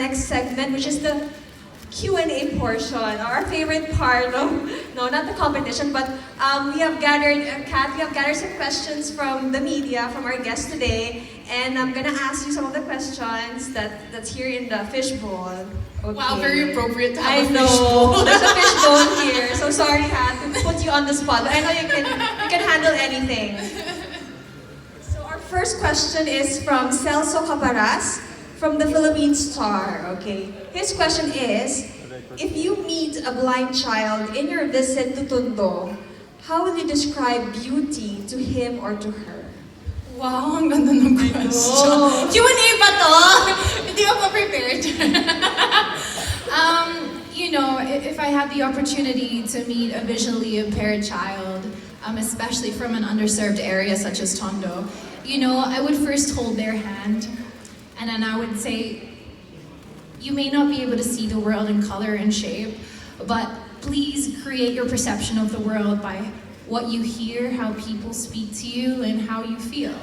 next segment, which is the Q&A portion, our favorite part. No, not the competition, but we have gathered, Kat, we have gathered some questions from the media, from our guests today, and I'm gonna ask you some of the questions that's here in the fishbowl. Okay. Wow, very appropriate to I have a know. fishbowl. There's a fishbowl here, so sorry, Kat, to put you on the spot, but I know you can handle anything. So our first question is from Celso Caparas, from the Philippine Star, okay? His question is, if you meet a blind child in your visit to Tondo, how will you describe beauty to him or to her? Wow, ang ganda ng question. Q&A ba to? Hindi ako prepared. You know, if I had the opportunity to meet a visually impaired child, especially from an underserved area such as Tondo, you know, I would first hold their hand. And then I would say, you may not be able to see the world in color and shape, but please create your perception of the world by what you hear, how people speak to you, and how you feel.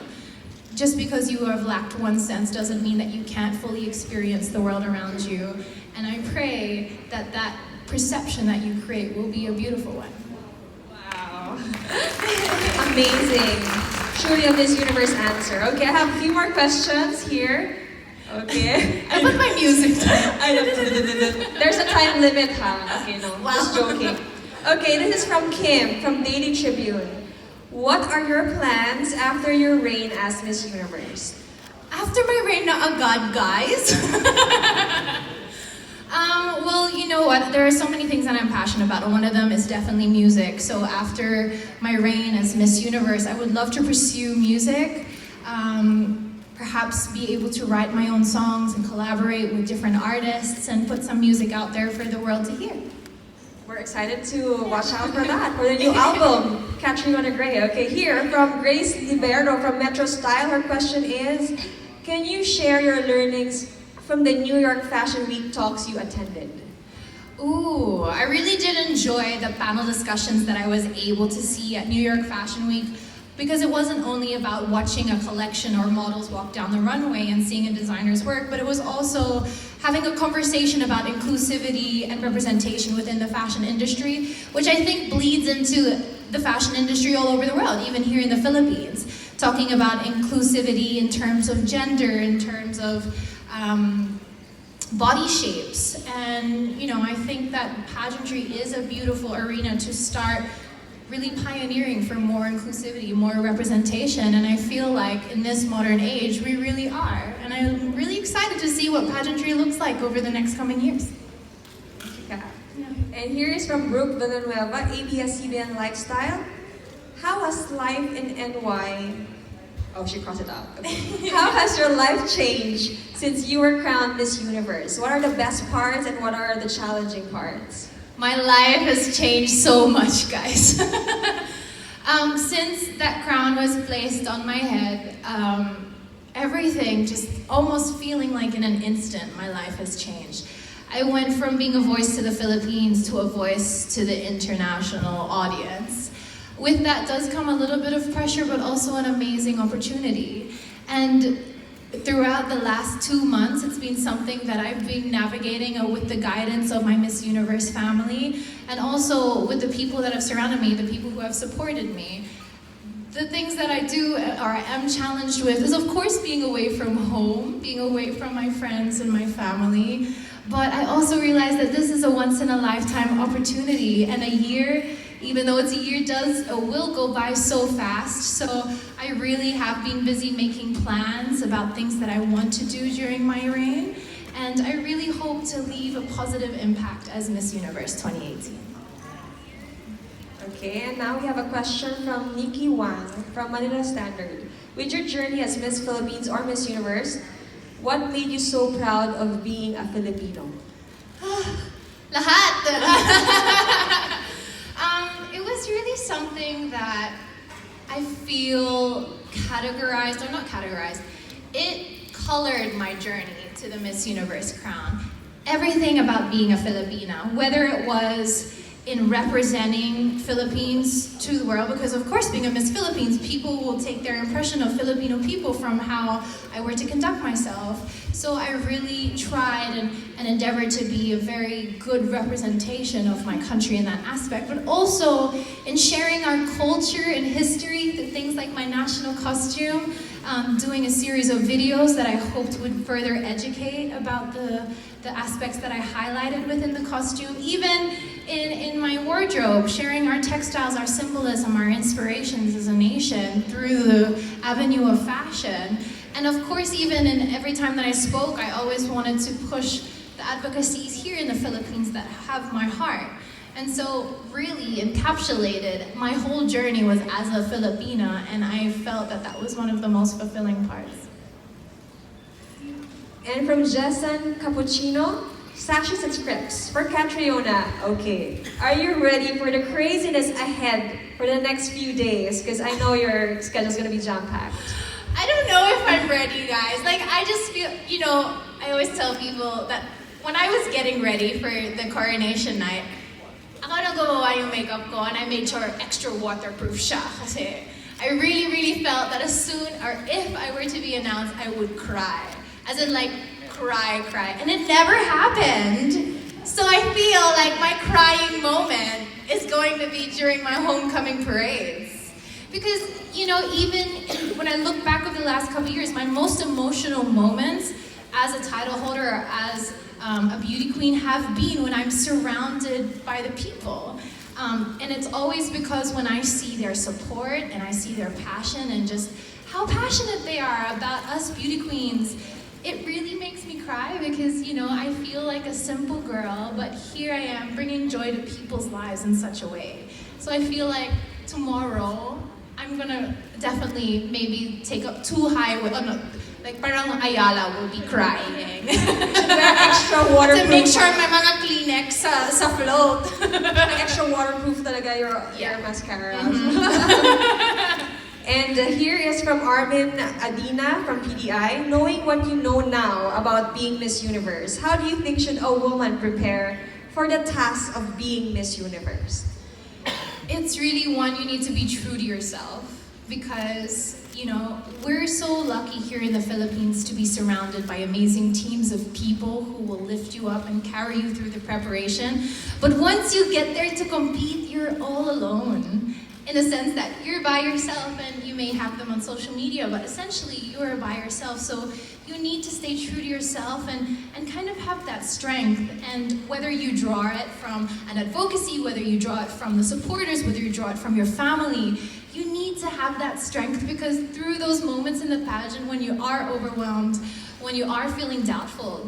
Just because you have lacked one sense doesn't mean that you can't fully experience the world around you. And I pray that that perception that you create will be a beautiful one. Wow. Amazing. Truly a Miss Universe answer. Okay, I have a few more questions here. Okay. I put my music down. There's a time limit, huh? Okay, no, Wow. just joking. Okay, this is from Kim, from Daily Tribune. What are your plans after your reign as Miss Universe? After my reign na agad, guys. Well, you know what? There are so many things that I'm passionate about, and one of them is definitely music. So after my reign as Miss Universe, I would love to pursue music. Perhaps be able to write my own songs and collaborate with different artists and put some music out there for the world to hear. We're excited to watch out for that, for the new album, Catriona Gray. Okay, here from Grace Libero from Metro Style, her question is, can you share your learnings from the New York Fashion Week talks you attended? Ooh, I really did enjoy the panel discussions that I was able to see at New York Fashion Week, because it wasn't only about watching a collection or models walk down the runway and seeing a designer's work, but it was also having a conversation about inclusivity and representation within the fashion industry, which I think bleeds into the fashion industry all over the world, even here in the Philippines. Talking about inclusivity in terms of gender, in terms of body shapes. And, you know, I think that pageantry is a beautiful arena to start really pioneering for more inclusivity, more representation, and I feel like in this modern age, we really are. And I'm really excited to see what pageantry looks like over the next coming years. Yeah. And here is from Brooke Villanueva, ABS-CBN Lifestyle. How has life in NY... Oh, she crossed it out. Okay. How has your life changed since you were crowned Miss Universe? What are the best parts and what are the challenging parts? My life has changed so much, guys. Since that crown was placed on my head, everything just almost feeling like in an instant, my life has changed. I went from being a voice to the Philippines to a voice to the international audience. With that does come a little bit of pressure, but also an amazing opportunity. And throughout the last 2 months, it's been something that I've been navigating with the guidance of my Miss Universe family, and also with the people that have surrounded me, the people who have supported me. The things that I do or I am challenged with is, of course, being away from home, being away from my friends and my family. But I also realize that this is a once-in-a-lifetime opportunity, and a year, even though it's a year, will go by so fast. So I really have been busy making plans about things that I want to do during my reign, and I really hope to leave a positive impact as Miss Universe 2018. Okay, and now we have a question from Nikki Wang from Manila Standard. With your journey as Miss Philippines or Miss Universe, what made you so proud of being a Filipino? Lahat! It was really something that I feel categorized, or not categorized, it colored my journey to the Miss Universe crown. Everything about being a Filipina, whether it was in representing Philippines to the world, because of course being a Miss Philippines, people will take their impression of Filipino people from how I were to conduct myself. So I really tried and endeavored to be a very good representation of my country in that aspect, but also in sharing our culture and history, things like my national costume, doing a series of videos that I hoped would further educate about the aspects that I highlighted within the costume, even in my wardrobe, sharing our textiles, our symbolism, our inspirations as a nation through the avenue of fashion. And of course, even in every time that I spoke, I always wanted to push the advocacies here in the Philippines that have my heart. And so really encapsulated, my whole journey was as a Filipina, and I felt that that was one of the most fulfilling parts. And from Jessan Cappuccino, sashes and scripts for Catriona. Okay, are you ready for the craziness ahead for the next few days? Because I know your schedule's gonna be jam-packed. I don't know if I'm ready, guys. Like, I just feel, you know, I always tell people that when I was getting ready for the coronation night, ako na gumawa yung makeup ko, and I made sure extra waterproof siya. Kasi I really felt that as soon, or if I were to be announced, I would cry. As in, like, cry. And it never happened. So I feel like my crying moment is going to be during my homecoming parades. Because, you know, even when I look back over the last couple of years, my most emotional moments as a title holder or as a beauty queen have been when I'm surrounded by the people. And it's always because when I see their support and I see their passion and just how passionate they are about us beauty queens, it really makes me cry because, you know, I feel like a simple girl, but here I am bringing joy to people's lives in such a way. So I feel like tomorrow, I'm gonna definitely maybe take up too high with, like parang Ayala will be crying. Extra waterproof. To make sure may mga Kleenex sa float. Like extra waterproof talaga your mascara. And here is from Armin Adina from PDI. Knowing what you know now about being Miss Universe, how do you think should a woman prepare for the task of being Miss Universe? It's really one, you need to be true to yourself because, you know, we're so lucky here in the Philippines to be surrounded by amazing teams of people who will lift you up and carry you through the preparation. But once you get there to compete, you're all alone. In a sense that you're by yourself and you may have them on social media, but essentially you're by yourself. So you need to stay true to yourself and kind of have that strength. And whether you draw it from an advocacy, whether you draw it from the supporters, whether you draw it from your family, you need to have that strength because through those moments in the pageant when you are overwhelmed, when you are feeling doubtful,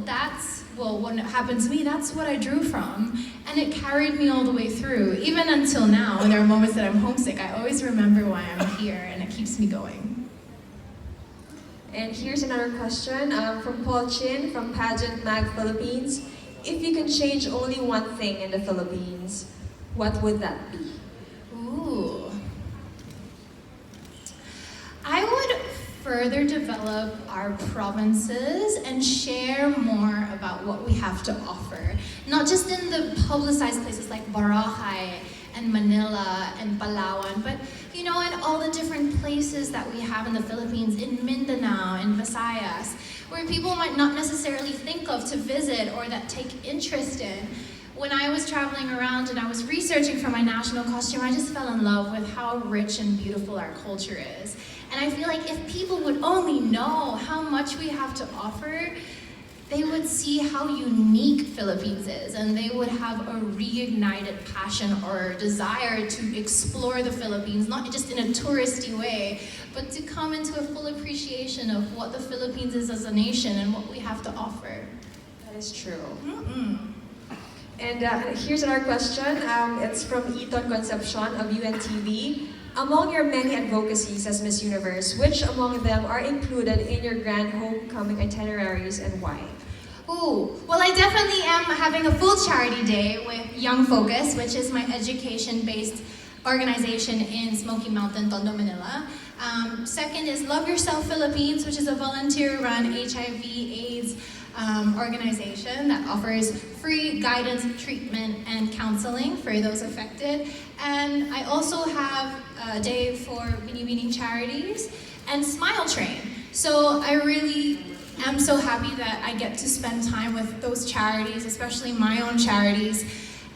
when it happened to me, that's what I drew from. And it carried me all the way through. Even until now, when there are moments that I'm homesick, I always remember why I'm here and it keeps me going. And here's another question from Paul Chin from Pageant Mag Philippines. If you can change only one thing in the Philippines, what would that be? Ooh. I would further develop our provinces and share more about what we have to offer. Not just in the publicized places like Boracay and Manila and Palawan, but you know, in all the different places that we have in the Philippines, in Mindanao, in Visayas, where people might not necessarily think of to visit or that take interest in. When I was traveling around and I was researching for my national costume, I just fell in love with how rich and beautiful our culture is. And I feel like if people would only know how much we have to offer, they would see how unique Philippines is and they would have a reignited passion or desire to explore the Philippines, not just in a touristy way, but to come into a full appreciation of what the Philippines is as a nation and what we have to offer. That is true. Mm-mm. And here's another question. It's from Eton Concepcion of UNTV. Among your many advocacies as Miss Universe, which among them are included in your grand homecoming itineraries and why? Ooh, well, I definitely am having a full charity day with Young Focus, which is my education-based organization in Smoky Mountain, Tondo, Manila. Second is Love Yourself Philippines, which is a volunteer-run HIV/AIDS organization that offers free guidance, treatment, and counseling for those affected. And I also have a day for Charities and Smile Train. So I really am so happy that I get to spend time with those charities, especially my own charities,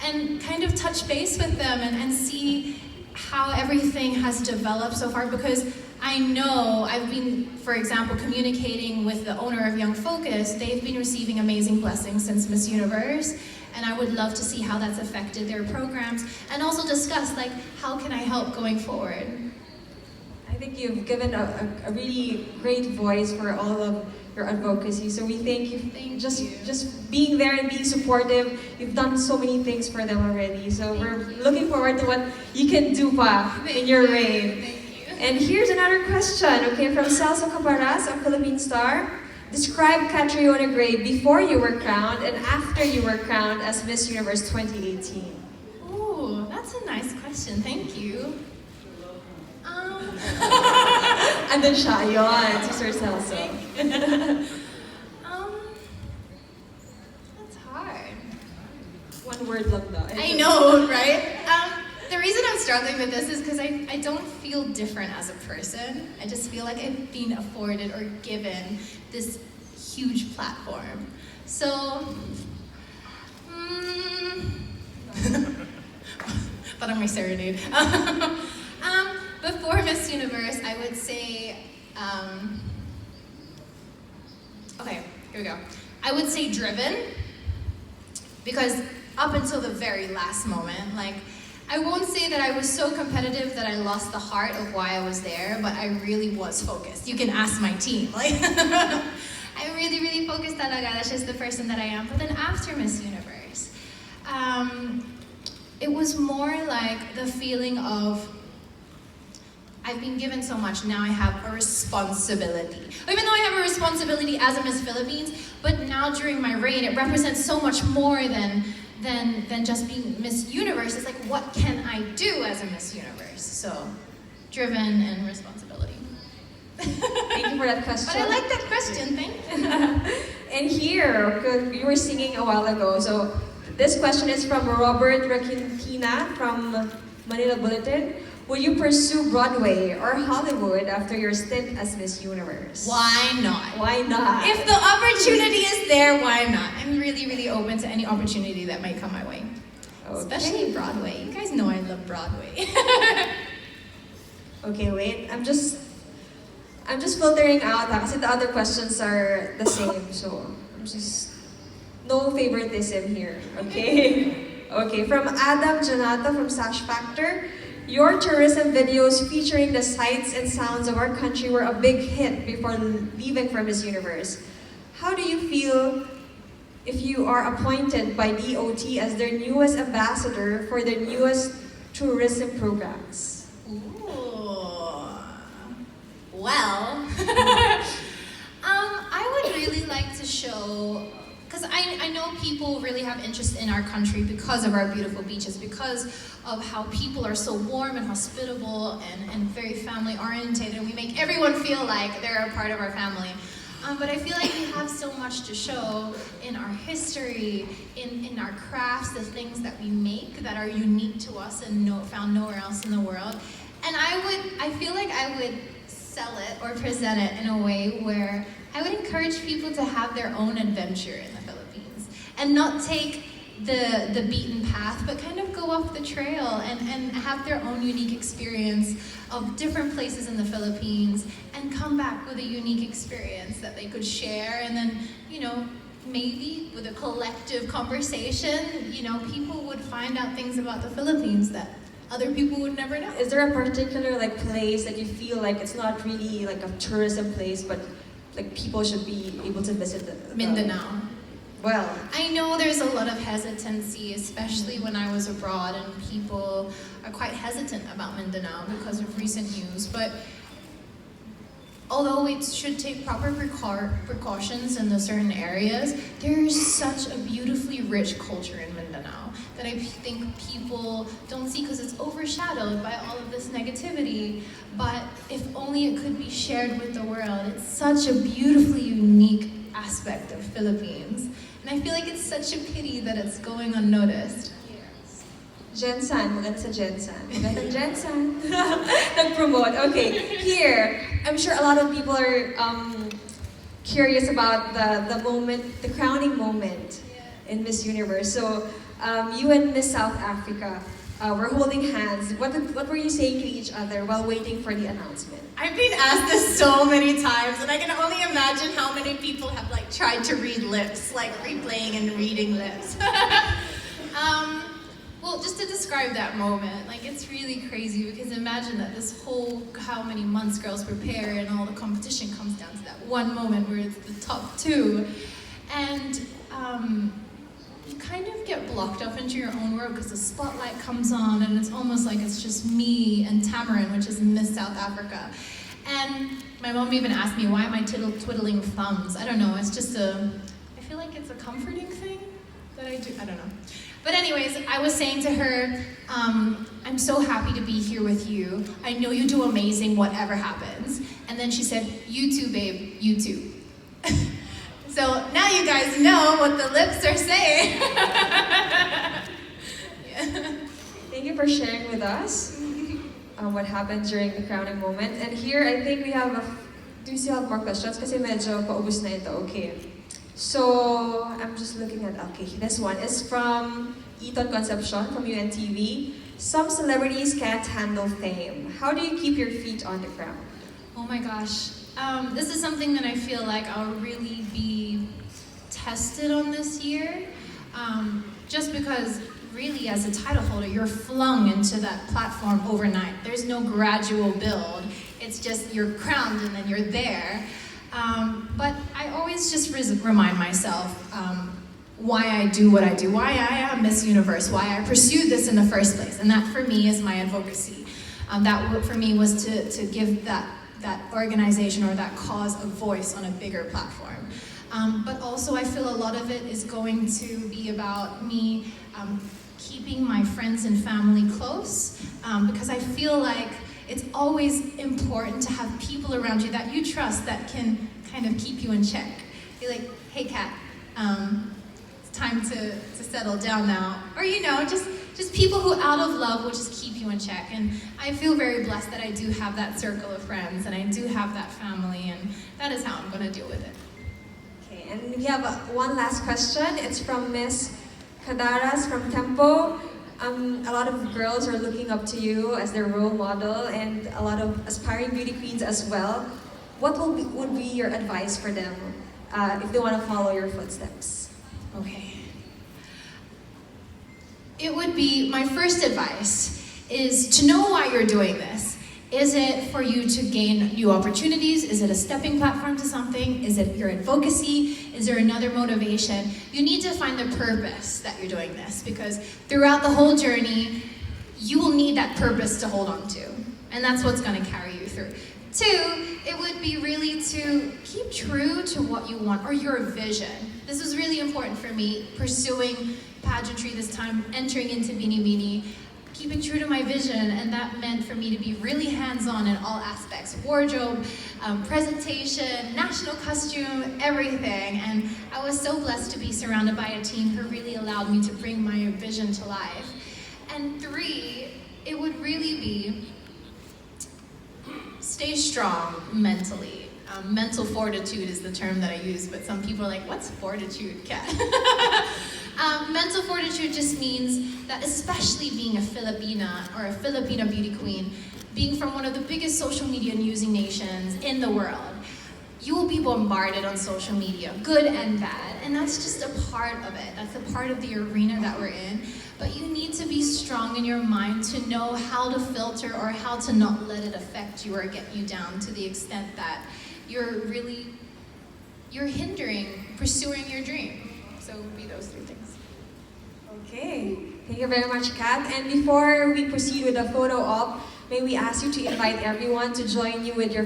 and kind of touch base with them and see how everything has developed so far, because I know I've been, for example, communicating with the owner of Young Focus. They've been receiving amazing blessings since MissUniverse, and I would love to see how that's affected their programs, and also discuss, like, how can I help going forward? I think you've given a really great voice for all of your advocacy. So we thank you. Just being there and being supportive. You've done so many things for them already. So we're looking forward to what you can do pa in your reign. Thank you. And here's another question, okay, from Celso Caparas, a Philippine star. Describe Catriona Gray before you were crowned and after you were crowned as Miss Universe 2018. Ooh, that's a nice question. Thank you. And then siya, yun, si Sir Celso. That's hard. One word lang daw. I know, right? The reason I'm struggling with this is because I don't feel different as a person. I just feel like I've been afforded or given this huge platform. So, parang may serenade. Before Miss Universe, I would say, okay, here we go. I would say driven, because up until the very last moment, like, I won't say that I was so competitive that I lost the heart of why I was there, but I really was focused. You can ask my team. Like, I really, really focused talaga. That's just the person that I am. But then after Miss Universe, it was more like the feeling of, I've been given so much, now I have a responsibility. Even though I have a responsibility as a Miss Philippines, but now during my reign, it represents so much more than just being Miss Universe. It's like, what can I do as a Miss Universe? So, driven and responsibility. Thank you for that question. But I like that question, thank you. And here, you were singing a while ago, so this question is from Robert Raquintina from Manila Bulletin. Will you pursue Broadway or Hollywood after your stint as Miss Universe? Why not? Why not? If the opportunity is there, why not? I'm really, really open to any opportunity that might come my way. Okay. Especially Broadway. You guys know I love Broadway. Okay, wait. I'm just filtering out kasi the other questions are the same. So, I'm just no favoritism here, okay? Okay, from Adam Janata from Sash Factor. Your tourism videos featuring the sights and sounds of our country were a big hit before leaving for Miss Universe. How do you feel if you are appointed by DOT as their newest ambassador for their newest tourism programs? Ooh. Well, I would really like to show, because I know people really have interest in our country because of our beautiful beaches, because of how people are so warm and hospitable and very family oriented, and we make everyone feel like they're a part of our family. But I feel like we have so much to show in our history, in our crafts, the things that we make that are unique to us and found nowhere else in the world. And I feel like I would sell it or present it in a way where I would encourage people to have their own adventure in the Philippines and not take the beaten path, but kind of go off the trail and have their own unique experience of different places in the Philippines and come back with a unique experience that they could share. And then, you know, maybe with a collective conversation, you know, people would find out things about the Philippines that other people would never know. Is there a particular like place that you feel like it's not really like a tourism place, but like people should be able to visit the Mindanao. Well, I know there's a lot of hesitancy, especially when I was abroad, and people are quite hesitant about Mindanao because of recent news. But although it should take proper precautions in the certain areas, there's such a beautifully rich culture in Mindanao that I think people don't see because it's overshadowed by all of this negativity. But if only it could be shared with the world. It's such a beautifully unique aspect of Philippines. And I feel like it's such a pity that it's going unnoticed. Jensan, maganda sa Jensan. Maganda Jensan. Nag-promote. Okay, here, I'm sure a lot of people are curious about the moment, the crowning moment in Miss Universe. So, you and Miss South Africa were holding hands. What were you saying to each other while waiting for the announcement? I've been asked this so many times, and I can only imagine how many people have like tried to read lips, like replaying and reading lips. Well, just to describe that moment, like it's really crazy because imagine that this whole, how many months girls prepare and all the competition comes down to that one moment where it's the top two. And you kind of get blocked up into your own world because the spotlight comes on and it's almost like it's just me and Tamarin, which is Miss South Africa. And my mom even asked me, why am I twiddling thumbs? I don't know, it's just I feel like it's a comforting thing that I do, I don't know. But anyways, I was saying to her, I'm so happy to be here with you. I know you do amazing whatever happens. And then she said, you too, babe, you too. So now you guys know what the lips are saying. Yeah. Thank you for sharing with us what happened during the crowning moment. And here, I think we have do you still have more questions? Kasi medyo paubos na ito, okay. So, I'm just looking at, okay, this one is from Eton Concepcion from UNTV. Some celebrities can't handle fame. How do you keep your feet on the ground? Oh my gosh. This is something that I feel like I'll really be tested on this year. Just because really as a title holder, you're flung into that platform overnight. There's no gradual build. It's just you're crowned and then you're there. But I always just remind myself why I do what I do, why I am Miss Universe, why I pursued this in the first place. And that for me is my advocacy. That for me was to give that organization or that cause a voice on a bigger platform. But also I feel a lot of it is going to be about me keeping my friends and family close, because I feel like it's always important to have people around you that you trust that can kind of keep you in check. Be like, hey Kat, it's time to settle down now. Or you know, just people who out of love will just keep you in check. And I feel very blessed that I do have that circle of friends and I do have that family, and that is how I'm gonna deal with it. Okay, and we have one last question. It's from Miss Kadaras from Tempo. A lot of girls are looking up to you as their role model, and a lot of aspiring beauty queens as well. What would be your advice for them if they want to follow your footsteps? Okay. It would be, my first advice is to know why you're doing this. Is it for you to gain new opportunities? Is it a stepping platform to something? Is it your advocacy? Is there another motivation? You need to find the purpose that you're doing this, because throughout the whole journey, you will need that purpose to hold on to. And that's what's gonna carry you through. Two, it would be really to keep true to what you want, or your vision. This was really important for me, pursuing pageantry this time, entering into Binibini, keeping true to my vision, and that meant for me to be really hands-on in all aspects. Wardrobe, presentation, national costume, everything. And I was so blessed to be surrounded by a team who really allowed me to bring my vision to life. And three, it would really be stay strong mentally. Mental fortitude is the term that I use, but some people are like, what's fortitude, Kat? Mental fortitude just means that, especially being a Filipina or a Filipino beauty queen, being from one of the biggest social media using nations in the world, you will be bombarded on social media, good and bad, and that's just a part of it. That's a part of the arena that we're in. But you need to be strong in your mind to know how to filter or how to not let it affect you or get you down to the extent that you're hindering pursuing your dream. So it would be those three things. Okay, thank you very much, Kat. And before we proceed with the photo op, may we ask you to invite everyone to join you with your